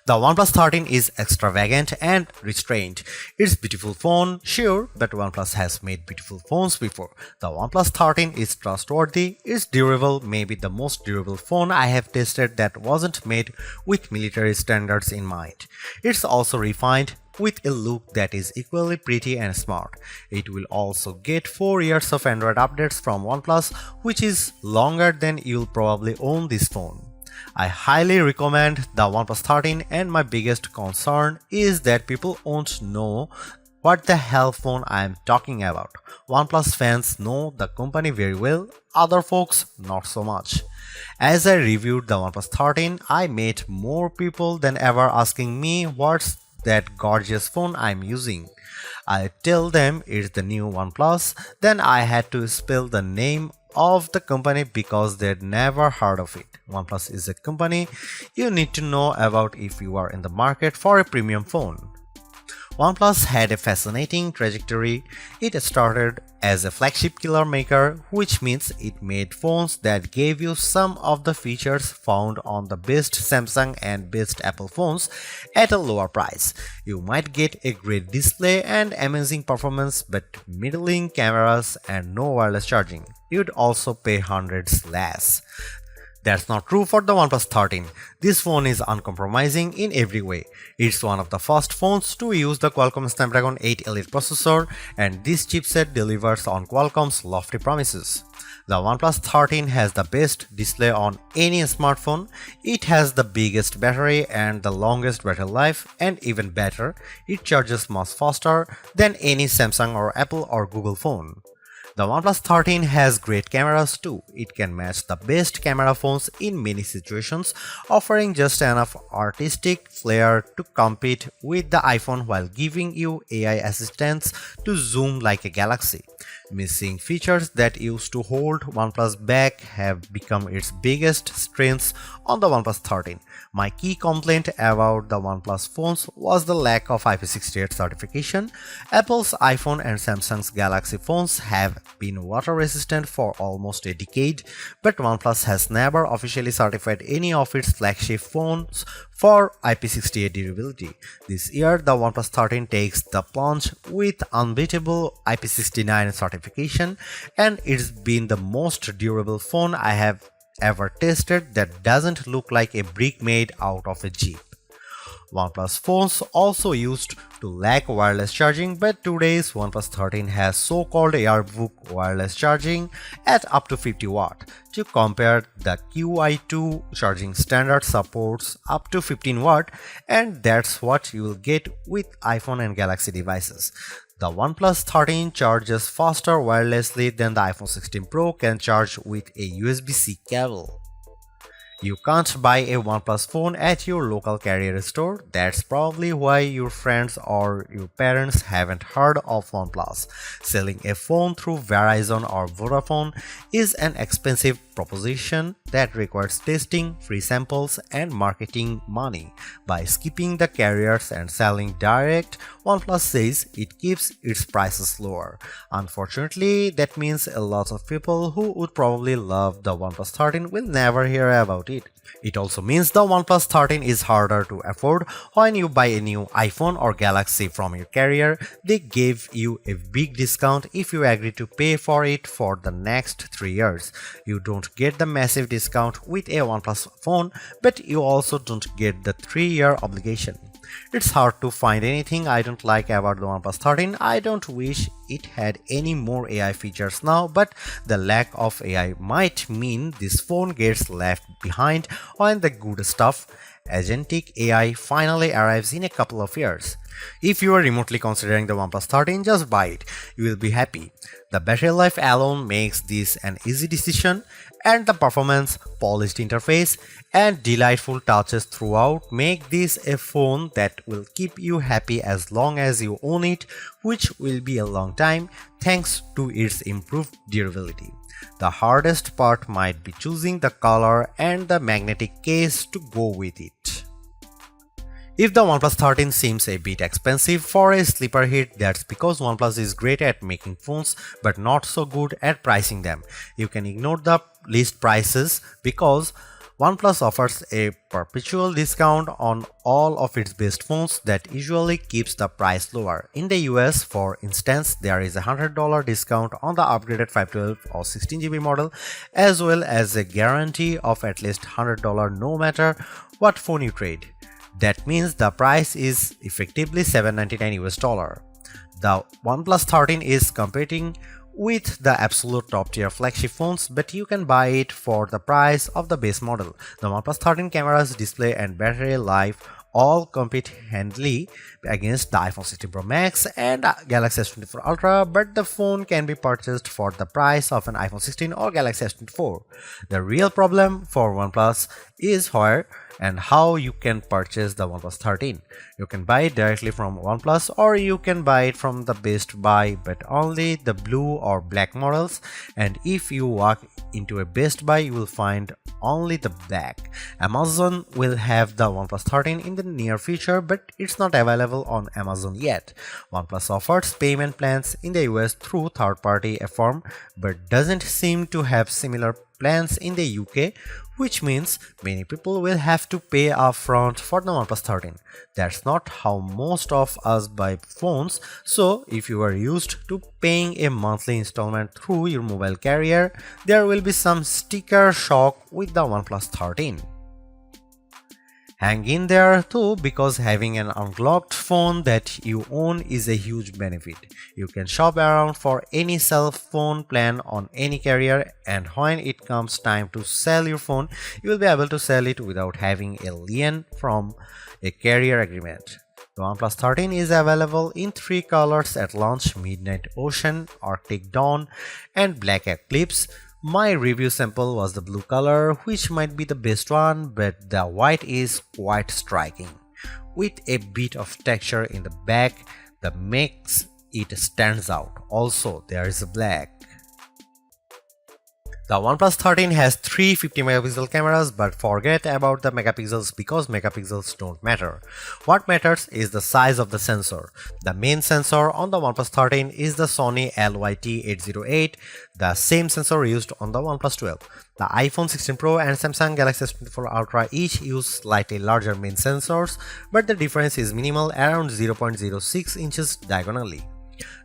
The OnePlus 13 is extravagant and restrained. It's a beautiful phone, sure, but OnePlus has made beautiful phones before. The OnePlus 13 is trustworthy, it's durable, maybe the most durable phone I have tested that wasn't made with military standards in mind. It's also refined, with a look that is equally pretty and smart. It will also get 4 years of Android updates from OnePlus, which is longer than you'll probably own this phone. I highly recommend the OnePlus 13, and my biggest concern is that people won't know what the hell phone I am talking about. OnePlus fans know the company very well, other folks not so much. As I reviewed the OnePlus 13, I met more people than ever asking me what's that gorgeous phone I'm using. I tell them it's the new OnePlus, then I had to spell the name of the company because they'd never heard of it. OnePlus is a company you need to know about if you are in the market for a premium phone. OnePlus had a fascinating trajectory. It started as a flagship killer maker, which means it made phones that gave you some of the features found on the best Samsung and best Apple phones at a lower price. You might get a great display and amazing performance, but middling cameras and no wireless charging. You'd also pay hundreds less. That's not true for the OnePlus 13. This phone is uncompromising in every way. It's one of the first phones to use the Qualcomm Snapdragon 8 Elite processor, and this chipset delivers on Qualcomm's lofty promises. The OnePlus 13 has the best display on any smartphone. It has the biggest battery and the longest battery life, and even better, it charges much faster than any Samsung or Apple or Google phone. The OnePlus 13 has great cameras too. It can match the best camera phones in many situations, offering just enough artistic flair to compete with the iPhone while giving you AI assistants to zoom like a galaxy. Missing features that used to hold OnePlus back have become its biggest strengths on the OnePlus 13. My key complaint about the OnePlus phones was the lack of IP68 certification. Apple's iPhone and Samsung's Galaxy phones have been water resistant for almost a decade, but OnePlus has never officially certified any of its flagship phones for IP68 durability. This year, the OnePlus 13 takes the plunge with unbeatable IP69 certification, and it's been the most durable phone I have ever tested that doesn't look like a brick made out of a Jeep. OnePlus phones also used to lack wireless charging, but today's OnePlus 13 has so-called Airbook wireless charging at up to 50 watt. To compare, the QI2 charging standard supports up to 15 watt, and that's what you will get with iPhone and Galaxy devices. The OnePlus 13 charges faster wirelessly than the iPhone 16 Pro can charge with a USB-C cable. You can't buy a OnePlus phone at your local carrier store. That's probably why your friends or your parents haven't heard of OnePlus. Selling a phone through Verizon or Vodafone is an expensive proposition that requires testing, free samples, and marketing money. By skipping the carriers and selling direct, OnePlus says it keeps its prices lower. Unfortunately, that means a lot of people who would probably love the OnePlus 13 will never hear about it. It also means the OnePlus 13 is harder to afford. When you buy a new iPhone or Galaxy from your carrier, they give you a big discount if you agree to pay for it for the next 3 years. You don't get the massive discount with a OnePlus phone, but you also don't get the 3-year obligation. It's hard to find anything I don't like about the OnePlus 13. I don't wish it had any more AI features now, but the lack of AI might mean this phone gets left behind when the good stuff, agentic AI, finally arrives in a couple of years. If you are remotely considering the OnePlus 13, just buy it. You will be happy. The battery life alone makes this an easy decision, and the performance, polished interface, and delightful touches throughout make this a phone that will keep you happy as long as you own it, which will be a long time thanks to its improved durability. The hardest part might be choosing the color and the magnetic case to go with it. If the OnePlus 13 seems a bit expensive for a sleeper hit, that's because OnePlus is great at making phones but not so good at pricing them. You can ignore the list prices because OnePlus offers a perpetual discount on all of its best phones that usually keeps the price lower. In the US, for instance, there is a $100 discount on the upgraded 512 or 16GB model, as well as a guarantee of at least $100 no matter what phone you trade. That means the price is effectively $799 US. The OnePlus 13 is competing with the absolute top tier flagship phones, but you can buy it for the price of the base model. The OnePlus 13 cameras, display and battery life all compete handily against the iPhone 16 Pro Max and Galaxy S24 Ultra, but the phone can be purchased for the price of an iPhone 16 or Galaxy S24. The real problem for OnePlus is where and how you can purchase the OnePlus 13. You can buy it directly from OnePlus or you can buy it from the Best Buy, but only the blue or black models, and if you walk into a Best Buy you will find only the black. Amazon will have the OnePlus 13 in the near future, but it's not available on Amazon yet. OnePlus offers payment plans in the US through third-party firm, but doesn't seem to have similar plans in the UK, which means many people will have to pay upfront for the OnePlus 13. That's not how most of us buy phones, so if you are used to paying a monthly installment through your mobile carrier, there will be some sticker shock with the OnePlus 13. Hang in there too, because having an unlocked phone that you own is a huge benefit. You can shop around for any cell phone plan on any carrier, and when it comes time to sell your phone, you will be able to sell it without having a lien from a carrier agreement. The OnePlus 13 is available in 3 colors at launch: Midnight Ocean, Arctic Dawn, and Black Eclipse. My review sample was the blue color, which might be the best one, but the white is quite striking, with a bit of texture in the back that makes it stands out. Also, there is a black. The OnePlus 13 has 3 50-megapixel cameras, but forget about the megapixels because megapixels don't matter. What matters is the size of the sensor. The main sensor on the OnePlus 13 is the Sony LYT-808, the same sensor used on the OnePlus 12. The iPhone 16 Pro and Samsung Galaxy S24 Ultra each use slightly larger main sensors, but the difference is minimal, around 0.06 inches diagonally.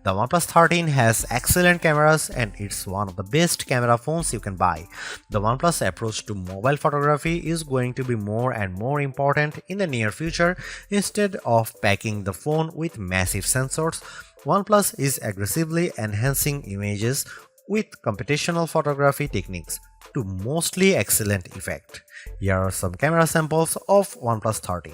The OnePlus 13 has excellent cameras and it's one of the best camera phones you can buy. The OnePlus approach to mobile photography is going to be more and more important in the near future. Instead of packing the phone with massive sensors, OnePlus is aggressively enhancing images with computational photography techniques to mostly excellent effect. Here are some camera samples of OnePlus 13.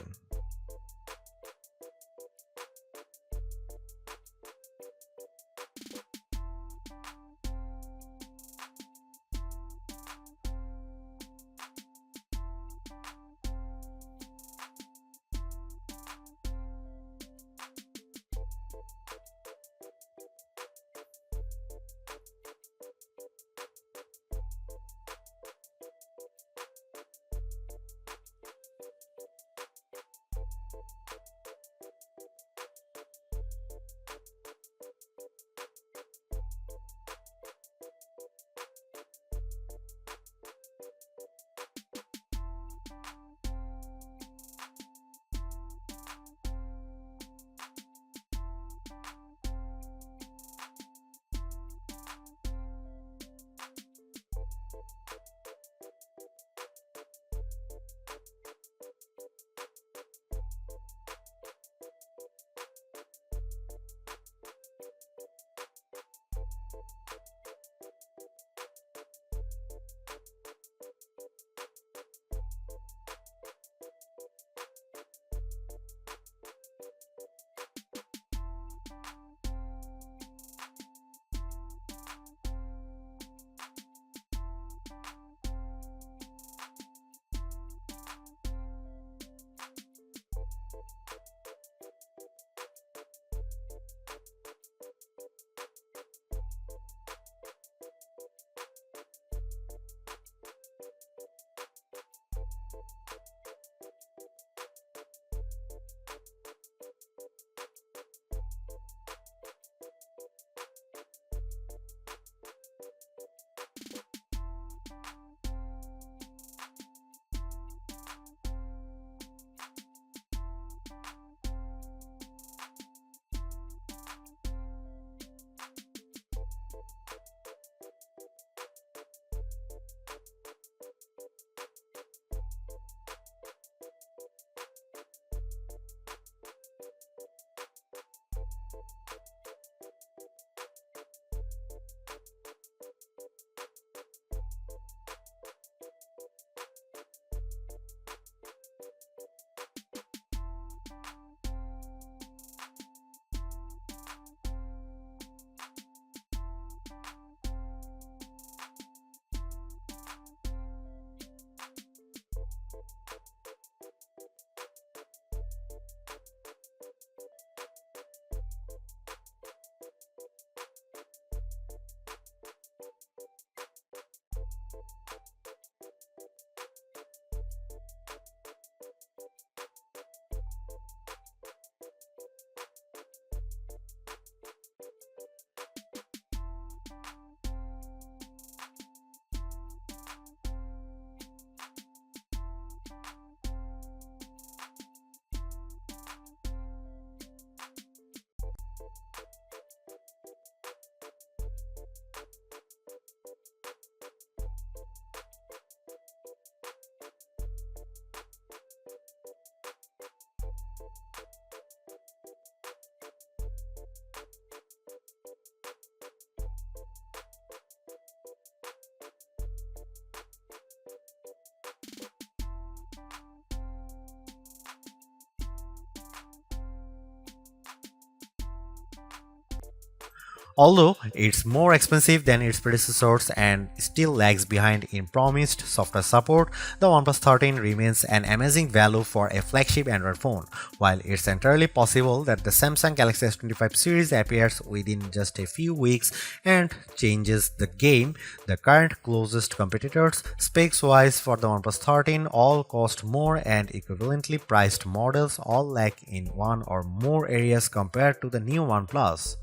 Although it's more expensive than its predecessors and still lags behind in promised software support, the OnePlus 13 remains an amazing value for a flagship Android phone. While it's entirely possible that the Samsung Galaxy S25 series appears within just a few weeks and changes the game, the current closest competitors, specs-wise for the OnePlus 13, all cost more and equivalently priced models all lack in one or more areas compared to the new OnePlus.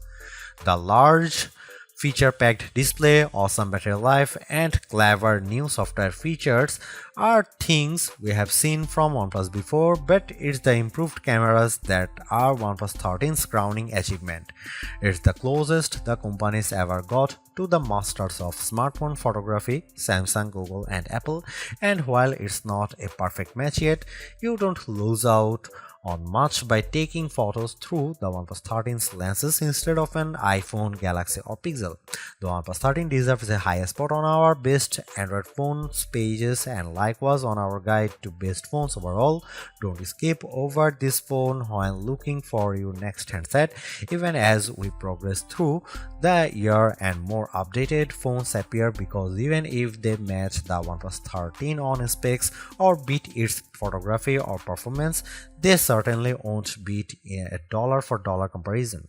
The large feature-packed display, awesome battery life, and clever new software features are things we have seen from OnePlus before, but it's the improved cameras that are OnePlus 13's crowning achievement. It's the closest the companies ever got to the masters of smartphone photography, Samsung, Google, and Apple, and while it's not a perfect match yet, you don't lose out on much by taking photos through the OnePlus 13's lenses instead of an iPhone, Galaxy, or Pixel. The OnePlus 13 deserves a high spot on our best Android phones pages and likewise on our guide to best phones overall. Don't skip over this phone while looking for your next handset, even as we progress through the year and more updated phones appear, because even if they match the OnePlus 13 on specs or beat its photography or performance, they certainly won't beat a dollar for dollar comparison.